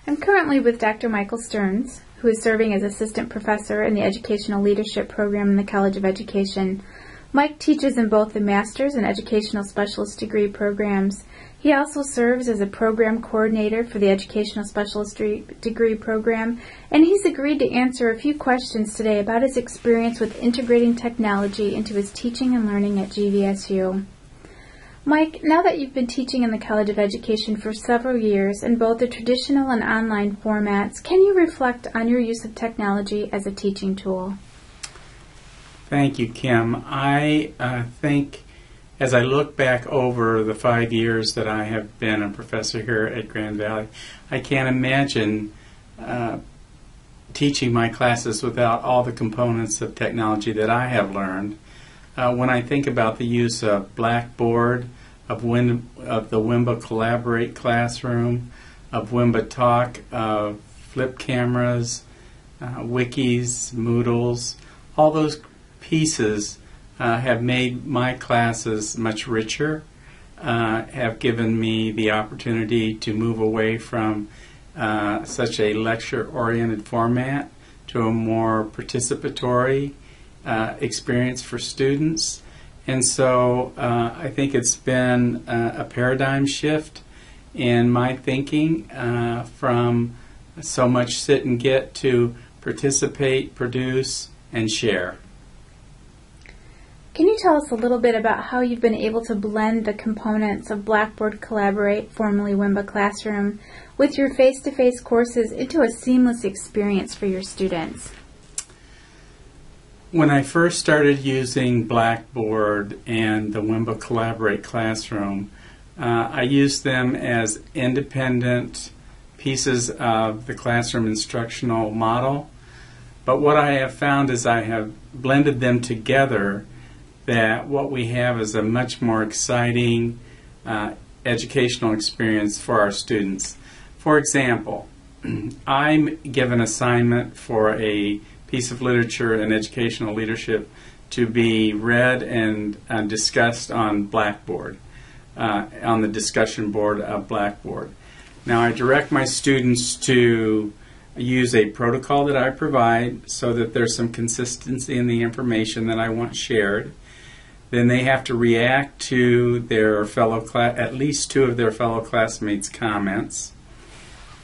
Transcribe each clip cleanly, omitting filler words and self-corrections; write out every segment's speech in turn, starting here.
I'm currently with Dr. Michael Stearns, who is serving as Assistant Professor in the Educational Leadership Program in the College of Education. Mike teaches in both the Master's and Educational Specialist degree programs. He also serves as a Program Coordinator for the Educational Specialist degree program, and he's agreed to answer a few questions today about his experience with integrating technology into his teaching and learning at GVSU. Mike, now that you've been teaching in the College of Education for several years in both the traditional and online formats, can you reflect on your use of technology as a teaching tool? Thank you, Kim. I think as I look back over the 5 years that I have been a professor here at Grand Valley, I can't imagine teaching my classes without all the components of technology that I have learned. When I think about the use of Blackboard, of the Wimba Collaborate classroom, of Wimba Talk, of flip cameras, wikis, Moodles, all those pieces have made my classes much richer, have given me the opportunity to move away from such a lecture-oriented format to a more participatory experience for students. And so I think it's been a paradigm shift in my thinking from so much sit and get to participate, produce, and share. Can you tell us a little bit about how you've been able to blend the components of Blackboard Collaborate, formerly Wimba Classroom, with your face-to-face courses into a seamless experience for your students? When I first started using Blackboard and the Wimba Collaborate Classroom, I used them as independent pieces of the classroom instructional model. But what I have found is I have blended them together, that what we have is a much more exciting educational experience for our students. For example, I'm given assignment for a piece of literature in educational leadership to be read and discussed on Blackboard, on the discussion board of Blackboard. Now I direct my students to use a protocol that I provide so that there's some consistency in the information that I want shared. Then they have to react to their at least two of their fellow classmates' comments.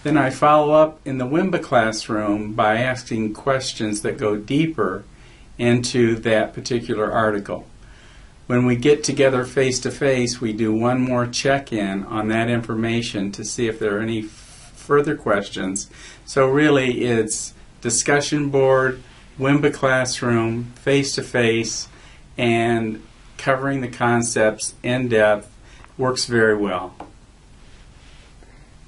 Then I follow up in the Wimba classroom by asking questions that go deeper into that particular article. When we get together face-to-face, we do one more check-in on that information to see if there are any further questions. So really it's discussion board, Wimba classroom, face-to-face, and covering the concepts in depth works very well.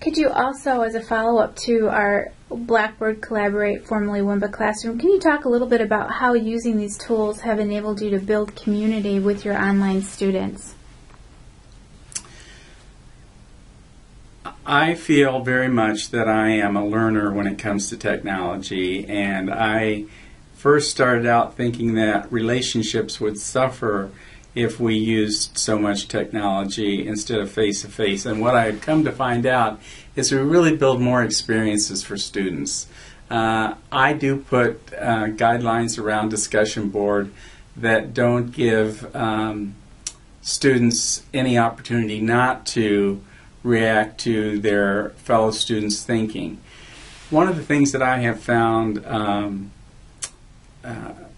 Could you also, as a follow-up to our Blackboard Collaborate, formerly Wimba Classroom, can you talk a little bit about how using these tools have enabled you to build community with your online students? I feel very much that I am a learner when it comes to technology, and I first started out thinking that relationships would suffer if we used so much technology instead of face-to-face. And what I had come to find out is we really build more experiences for students. I do put guidelines around discussion board that don't give students any opportunity not to react to their fellow students' thinking. One of the things that I have found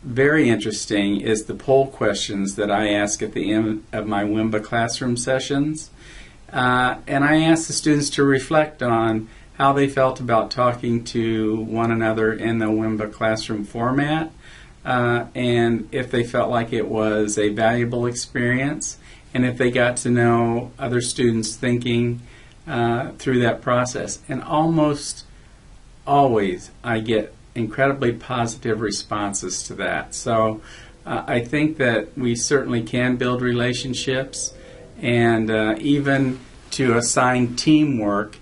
very interesting is the poll questions that I ask at the end of my Wimba classroom sessions. And I ask the students to reflect on how they felt about talking to one another in the Wimba classroom format, and if they felt like it was a valuable experience, and if they got to know other students' thinking through that process. And almost always I get incredibly positive responses to that. So I think that we certainly can build relationships, and even to assign teamwork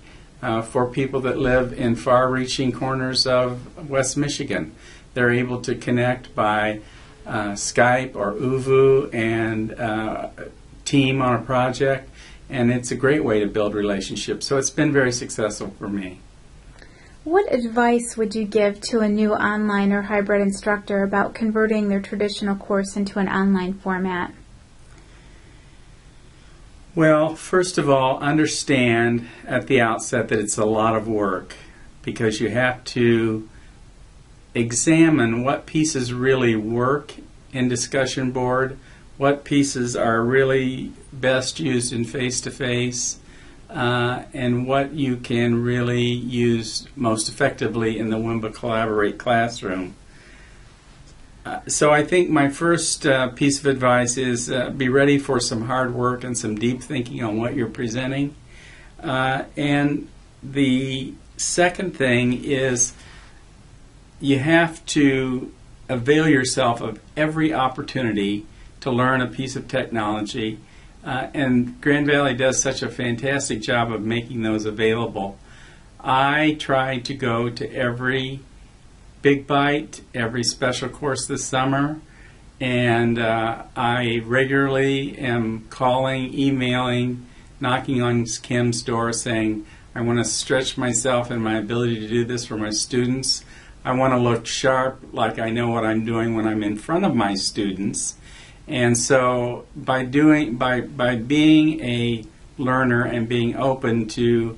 for people that live in far-reaching corners of West Michigan. They're able to connect by Skype or Uvu and team on a project, and it's a great way to build relationships. So it's been very successful for me. What advice would you give to a new online or hybrid instructor about converting their traditional course into an online format? Well, first of all, understand at the outset that it's a lot of work, because you have to examine what pieces really work in discussion board, what pieces are really best used in face-to-face, and what you can really use most effectively in the WIMBA Collaborate classroom. So I think my first piece of advice is be ready for some hard work and some deep thinking on what you're presenting. And the second thing is you have to avail yourself of every opportunity to learn a piece of technology. And Grand Valley does such a fantastic job of making those available. I try to go to every Big Bite, every special course this summer, and I regularly am calling, emailing, knocking on Kim's door saying, I want to stretch myself and my ability to do this for my students. I want to look sharp, like I know what I'm doing when I'm in front of my students. And so by being a learner and being open to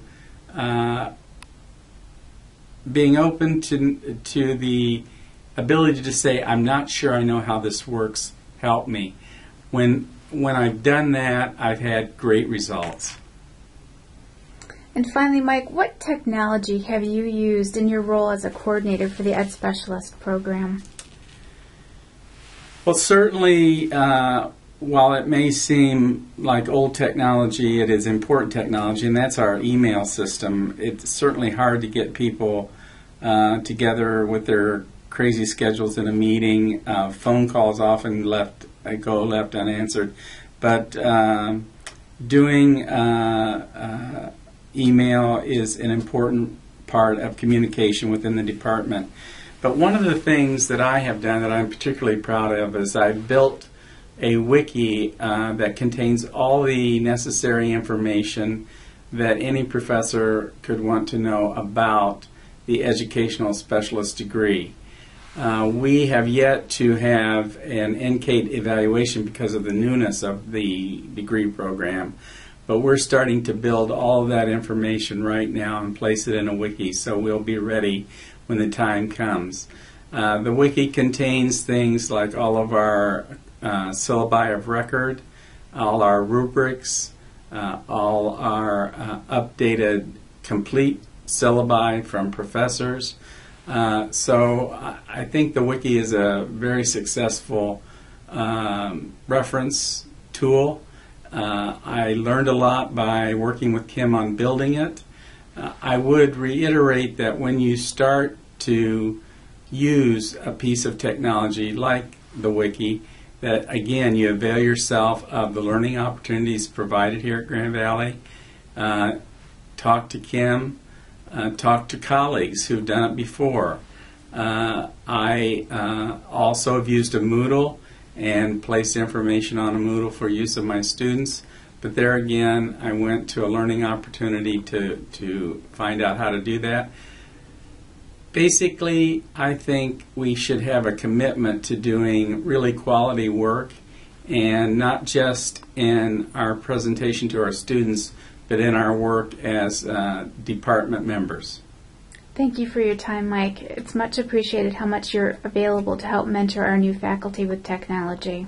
the ability to say, I'm not sure I know how this works, help me. When I've done that, I've had great results. And finally, Mike, what technology have you used in your role as a coordinator for the Ed Specialist program? Well, certainly, while it may seem like old technology, it is important technology, and that's our email system. It's certainly hard to get people together with their crazy schedules in a meeting. Phone calls often go left unanswered. But doing email is an important part of communication within the department. But one of the things that I have done that I'm particularly proud of is I've built a wiki that contains all the necessary information that any professor could want to know about the educational specialist degree. We have yet to have an NCATE evaluation because of the newness of the degree program, but we're starting to build all of that information right now and place it in a wiki, so we'll be ready when the time comes. The wiki contains things like all of our syllabi of record, all our rubrics, all our updated complete syllabi from professors. So I think the wiki is a very successful reference tool. I learned a lot by working with Kim on building it. I would reiterate that when you start to use a piece of technology like the wiki, that again you avail yourself of the learning opportunities provided here at Grand Valley. Talk to Kim, talk to colleagues who've done it before. I also have used a Moodle and placed information on a Moodle for use of my students. But there again, I went to a learning opportunity to find out how to do that. Basically, I think we should have a commitment to doing really quality work, and not just in our presentation to our students, but in our work as department members. Thank you for your time, Mike. It's much appreciated how much you're available to help mentor our new faculty with technology.